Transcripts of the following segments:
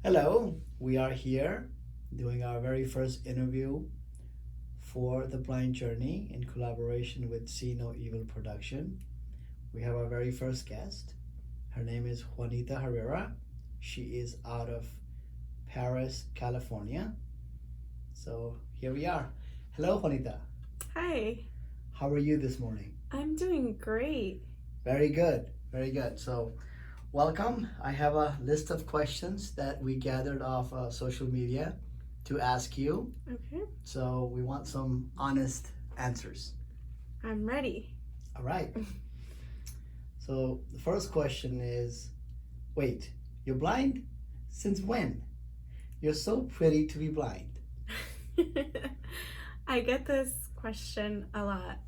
Hello, we are here doing our very first interview for The Blind Journey in collaboration with See No Evil Production. We have our very first guest. Her name is Juanita Herrera. She is out of Paris, California. So here we are. Hello, Juanita. Hi, How are you this morning? I'm doing great. Very good, very good. So, welcome. I have a list of questions that we gathered off social media to ask you. Okay, So we want some honest answers. I'm ready. All right. So the first question is, wait, you're blind? Since when? You're so pretty to be blind. I get this question a lot.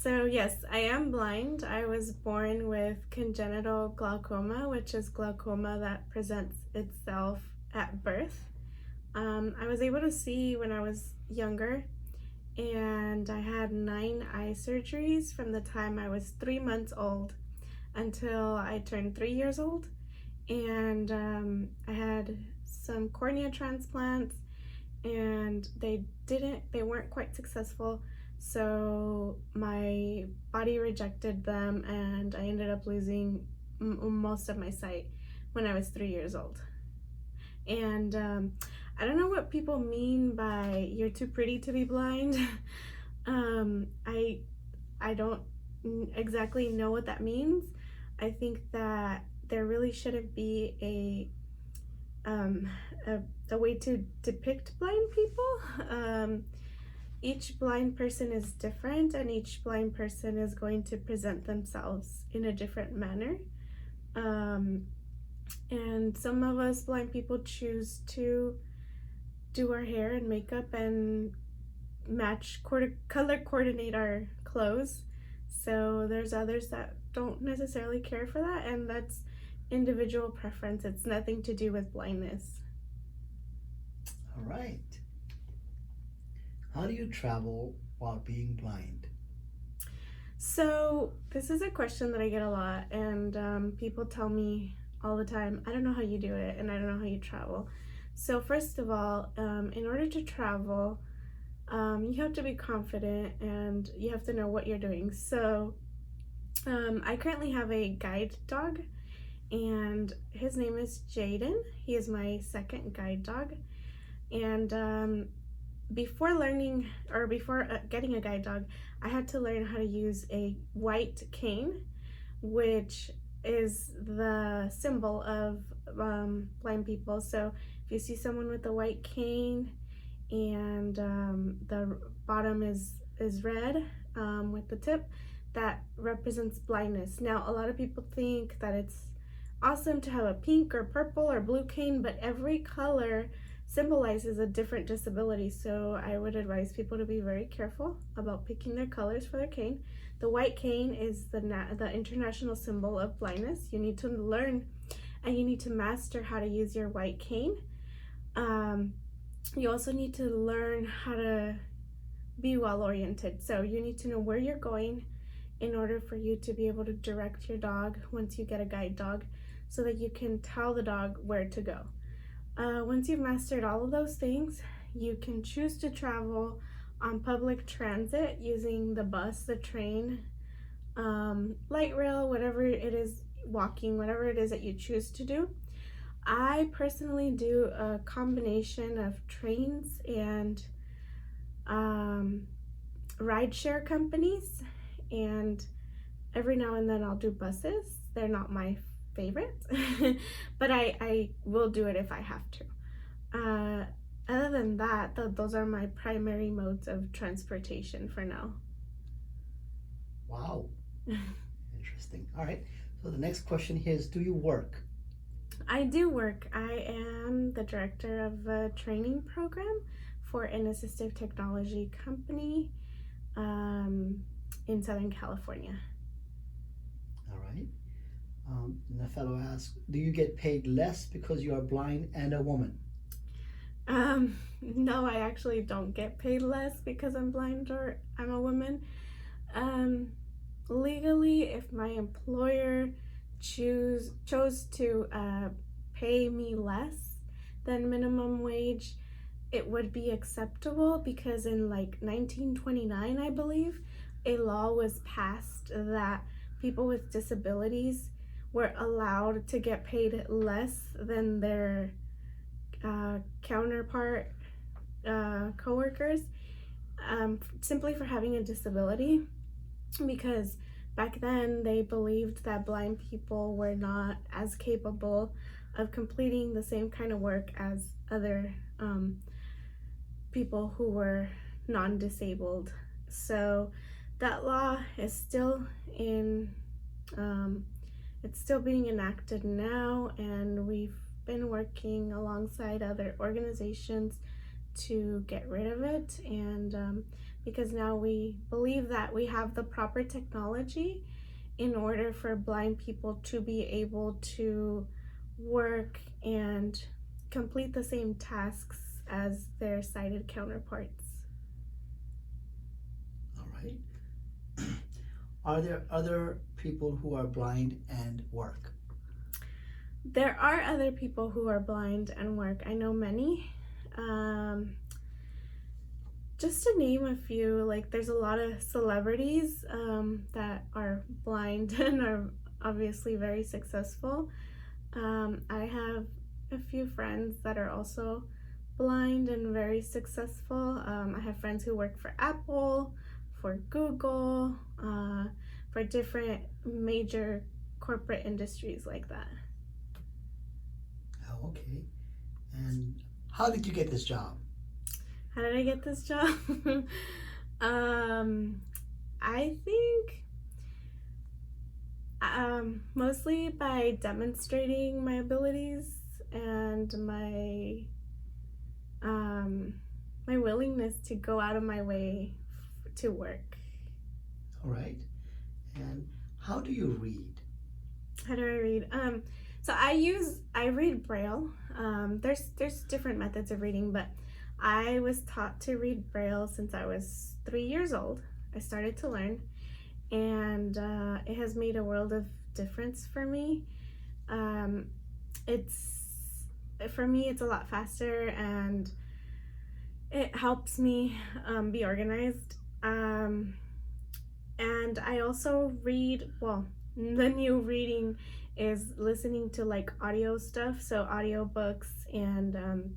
Yes, I am blind. I was born with congenital glaucoma, which is glaucoma that presents itself at birth. I was able to see when I was younger, and I had 9 eye surgeries from the time I was 3 months old until I turned 3 years old. And I had some cornea transplants, and they weren't quite successful. So my body rejected them, and I ended up losing most of my sight when I was 3 years old. And I don't know what people mean by "you're too pretty to be blind." um, I I don't exactly know what that means. I think that there really shouldn't be um, a way to depict blind people. Each blind person is different, and each blind person is going to present themselves in a different manner. Um, and some of us blind people choose to do our hair and makeup and color coordinate our clothes. So there's others that don't necessarily care for that, and that's individual preference. It's nothing to do with blindness. All right. How do you travel while being blind? So this is a question that I get a lot, and people tell me all the time, I don't know how you do it, and I don't know how you travel. So first of all, in order to travel, you have to be confident, and you have to know what you're doing. So I currently have a guide dog, and his name is Jaden. He is my second guide dog. And before getting a guide dog, I had to learn how to use a white cane, which is the symbol of blind people. So if you see someone with a white cane, and the bottom is red with the tip, that represents blindness. Now, a lot of people think that it's awesome to have a pink or purple or blue cane, but every color symbolizes a different disability. So I would advise people to be very careful about picking their colors for their cane. The white cane is the international symbol of blindness. You need to learn and you need to master how to use your white cane. You also need to learn how to be well oriented. So you need to know where you're going in order for you to be able to direct your dog once you get a guide dog, so that you can tell the dog where to go. Once you've mastered all of those things, you can choose to travel on public transit using the bus, the train, light rail, whatever it is, walking, whatever it is that you choose to do. I personally do a combination of trains and rideshare companies, and every now and then I'll do buses. They're not my favorite, but I will do it if I have to. Other than that, those are my primary modes of transportation for now. Wow. Interesting. All right. So the next question here is, do you work? I do work. I am the director of a training program for an assistive technology company in Southern California. All right. And the fellow asks, do you get paid less because you are blind and a woman? No, I actually don't get paid less because I'm blind or I'm a woman. Legally, if my employer chose to pay me less than minimum wage, it would be acceptable, because in like 1929, I believe, a law was passed that people with disabilities were allowed to get paid less than their counterpart coworkers, simply for having a disability, because back then they believed that blind people were not as capable of completing the same kind of work as other people who were non-disabled. So that law is still in, it's still being enacted now, and we've been working alongside other organizations to get rid of it. And because now we believe that we have the proper technology in order for blind people to be able to work and complete the same tasks as their sighted counterparts. All right. Are there other people who are blind and work? There are other people who are blind and work. I know many. Just to name a few, like there's a lot of celebrities that are blind and are obviously very successful. I have a few friends that are also blind and very successful. I have friends who work for Apple, for Google, for different major corporate industries like that. Oh, okay. And how did you get this job? How did I get this job? I think mostly by demonstrating my abilities and my my willingness to go out of my way to work. All right. And how do you read? How do I read? So I read Braille. There's different methods of reading, but I was taught to read Braille since I was 3 years old. I started to learn, and it has made a world of difference for me. For me, it's a lot faster, and it helps me be organized. And I also read, well, the new reading is listening to like audio stuff, so audiobooks, and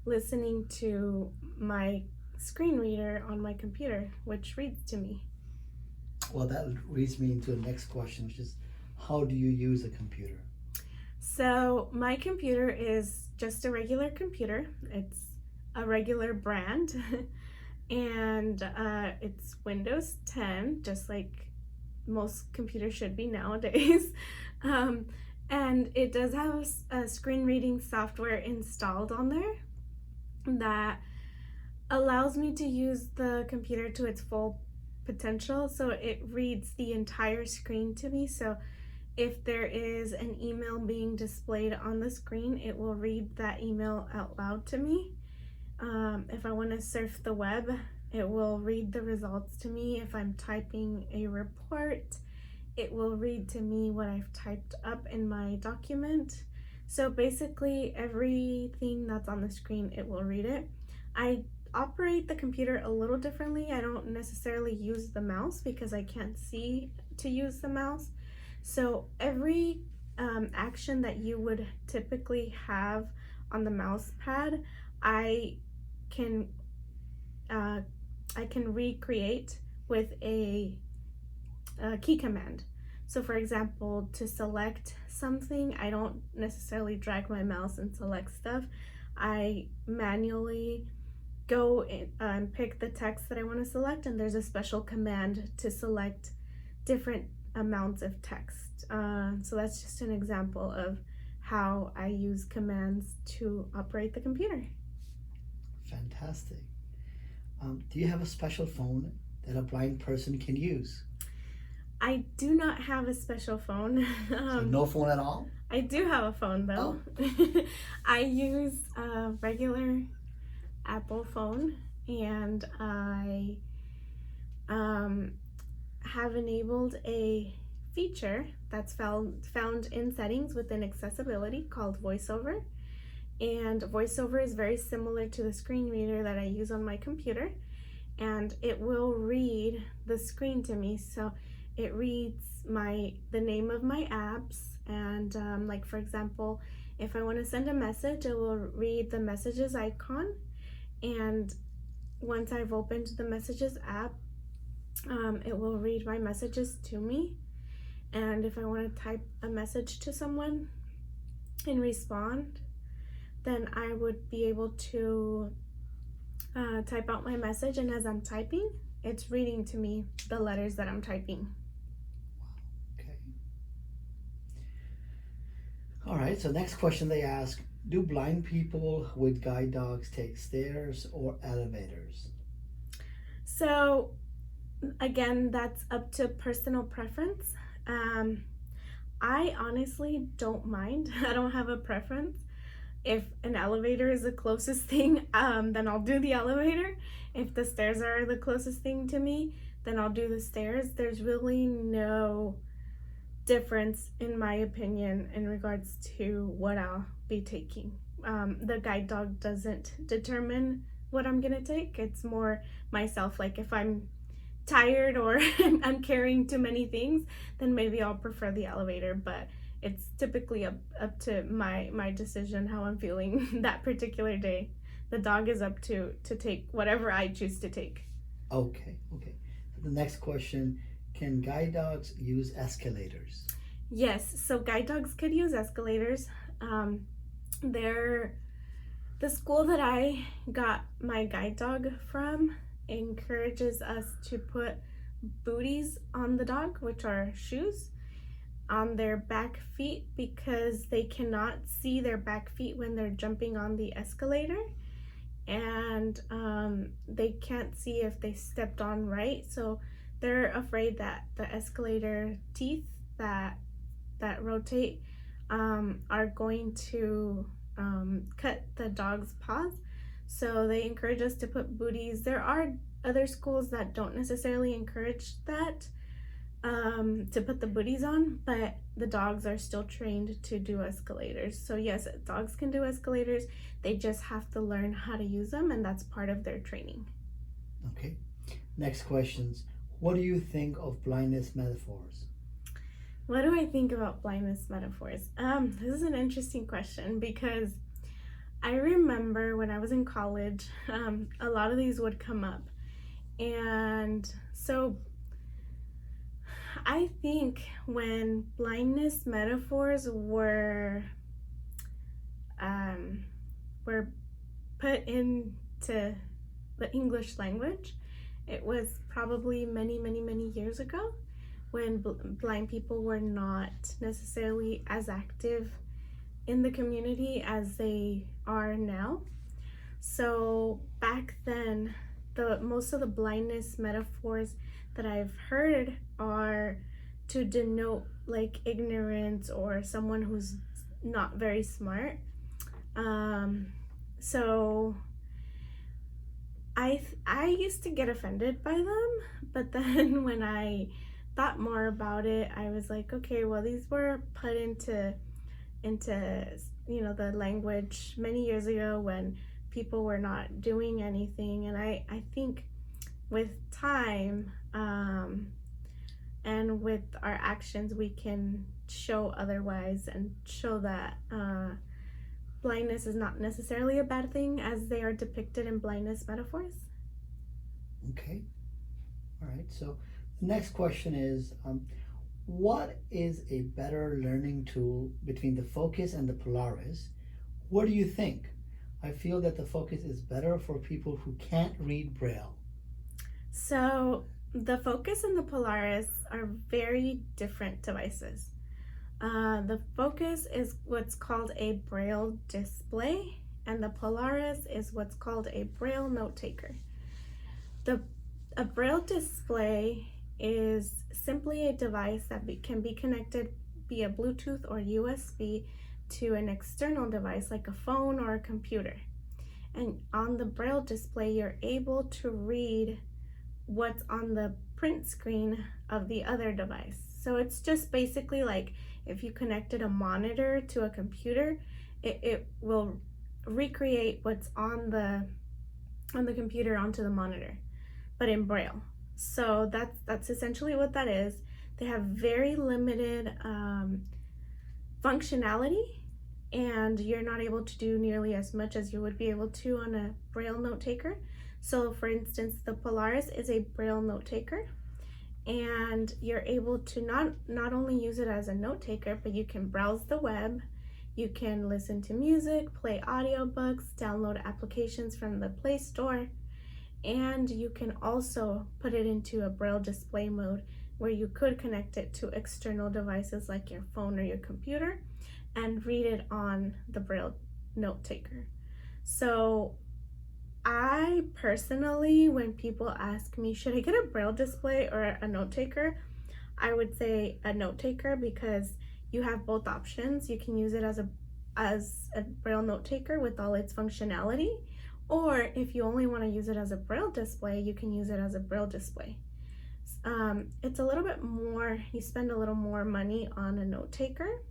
listening to my screen reader on my computer, which reads to me. Well, that leads me into the next question, which is, how do you use a computer? So my computer is just a regular computer. It's a regular brand, and it's Windows 10, just like most computers should be nowadays. And it does have a screen reading software installed on there that allows me to use the computer to its full potential. So it reads the entire screen to me. So if there is an email being displayed on the screen, it will read that email out loud to me. If I want to surf the web, it will read the results to me. If I'm typing a report, it will read to me what I've typed up in my document. So basically everything that's on the screen, it will read it. I operate the computer a little differently. I don't necessarily use the mouse because I can't see to use the mouse. So every action that you would typically have on the mouse pad, I can recreate with a key command. So for example, to select something, I don't necessarily drag my mouse and select stuff. I manually go and pick the text that I want to select, and there's a special command to select different amounts of text. So that's just an example of how I use commands to operate the computer. Fantastic. Do you have a special phone that a blind person can use? I do not have a special phone. So no phone at all? I do have a phone though. Oh. I use a regular Apple phone, and I have enabled a feature that's found in settings within accessibility called VoiceOver. And VoiceOver is very similar to the screen reader that I use on my computer, and it will read the screen to me. So it reads the name of my apps, and like for example, if I want to send a message, it will read the messages icon, and once I've opened the messages app, it will read my messages to me. And if I want to type a message to someone and respond, then I would be able to type out my message, and as I'm typing, it's reading to me the letters that I'm typing. Okay. All right, so next question they ask, do blind people with guide dogs take stairs or elevators? So again, that's up to personal preference. I honestly don't mind. I don't have a preference. If an elevator is the closest thing, then I'll do the elevator. If the stairs are the closest thing to me, then I'll do the stairs. There's really no difference, in my opinion, in regards to what I'll be taking. The guide dog doesn't determine what I'm gonna take. It's more myself. Like if I'm tired or I'm carrying too many things, then maybe I'll prefer the elevator, but it's typically up to my decision, how I'm feeling that particular day. The dog is up to take whatever I choose to take. Okay. The next question, can guide dogs use escalators? Yes, so guide dogs could use escalators. The school that I got my guide dog from encourages us to put booties on the dog, which are shoes, on their back feet, because they cannot see their back feet when they're jumping on the escalator, and they can't see if they stepped on right, so they're afraid that the escalator teeth that rotate are going to cut the dog's paws. So they encourage us to put booties. There are other schools that don't necessarily encourage that, to put the booties on, but the dogs are still trained to do escalators. So yes, dogs can do escalators. They just have to learn how to use them, and that's part of their training. Okay. Next questions. What do you think of blindness metaphors? What do I think about blindness metaphors? This is an interesting question, because I remember when I was in college, a lot of these would come up. And so I think when blindness metaphors were put into the English language, it was probably many years ago, when blind people were not necessarily as active in the community as they are now. So back then, most of the blindness metaphors that I've heard are to denote like ignorance or someone who's not very smart. So I used to get offended by them, but then when I thought more about it, I was like, okay, well, these were put into the language many years ago when people were not doing anything. And I think with time and with our actions, we can show otherwise and show that blindness is not necessarily a bad thing as they are depicted in blindness metaphors. Okay. All right. So the next question is, what is a better learning tool between the Focus and the Polaris? What do you think? I feel that the Focus is better for people who can't read Braille. So the Focus and the Polaris are very different devices. The Focus is what's called a Braille display, and the Polaris is what's called a Braille note taker. A Braille display is simply a device that can be connected via Bluetooth or USB to an external device like a phone or a computer. And on the Braille display, you're able to read what's on the print screen of the other device. So it's just basically like if you connected a monitor to a computer, it will recreate what's on the computer onto the monitor, but in Braille. So that's essentially what that is. They have very limited functionality, and you're not able to do nearly as much as you would be able to on a Braille note taker. So for instance, the Polaris is a Braille note taker, and you're able to not only use it as a note taker, but you can browse the web, you can listen to music, play audiobooks, download applications from the Play Store, and you can also put it into a Braille display mode where you could connect it to external devices like your phone or your computer and read it on the Braille note taker. So I personally, when people ask me, should I get a Braille display or a note taker? I would say a note taker, because you have both options. You can use it as a Braille note taker with all its functionality, or if you only want to use it as a Braille display, you can use it as a Braille display. It's a little bit more, you spend a little more money on a note taker,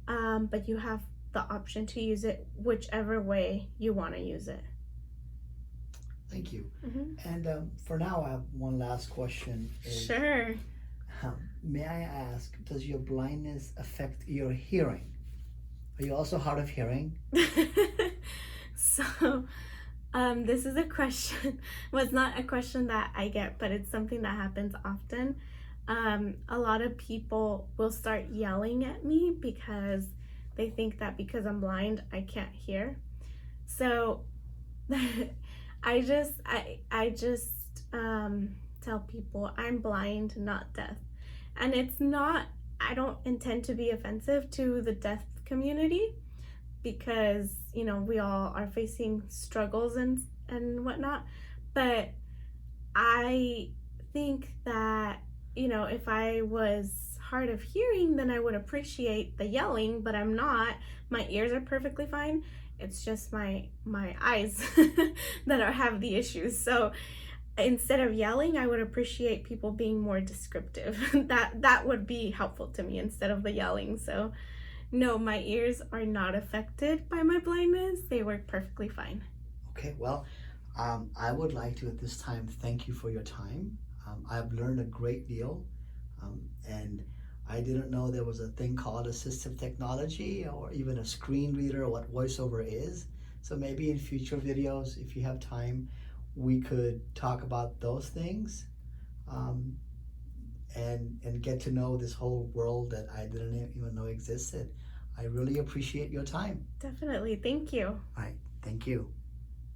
but you have the option to use it whichever way you want to use it. Thank you. Mm-hmm. And for now, I have one last question. Sure. May I ask, does your blindness affect your hearing? Are you also hard of hearing? So, this is a question. Well, it's not a question that I get, but it's something that happens often. A lot of people will start yelling at me because they think that because I'm blind, I can't hear. So, I just tell people I'm blind, not deaf. And it's not, I don't intend to be offensive to the deaf community, because, you know, we all are facing struggles and whatnot. But I think that, you know, if I was hard of hearing, then I would appreciate the yelling, but I'm not. My ears are perfectly fine. It's just my eyes that have the issues. So instead of yelling, I would appreciate people being more descriptive. that would be helpful to me instead of the yelling. So no, my ears are not affected by my blindness. They work perfectly fine. Okay, well, I would like to at this time thank you for your time. I've learned a great deal, and I didn't know there was a thing called assistive technology or even a screen reader, what voiceover is. So maybe in future videos, if you have time, we could talk about those things, and get to know this whole world that I didn't even know existed. I really appreciate your time. Definitely. Thank you. All right, thank you.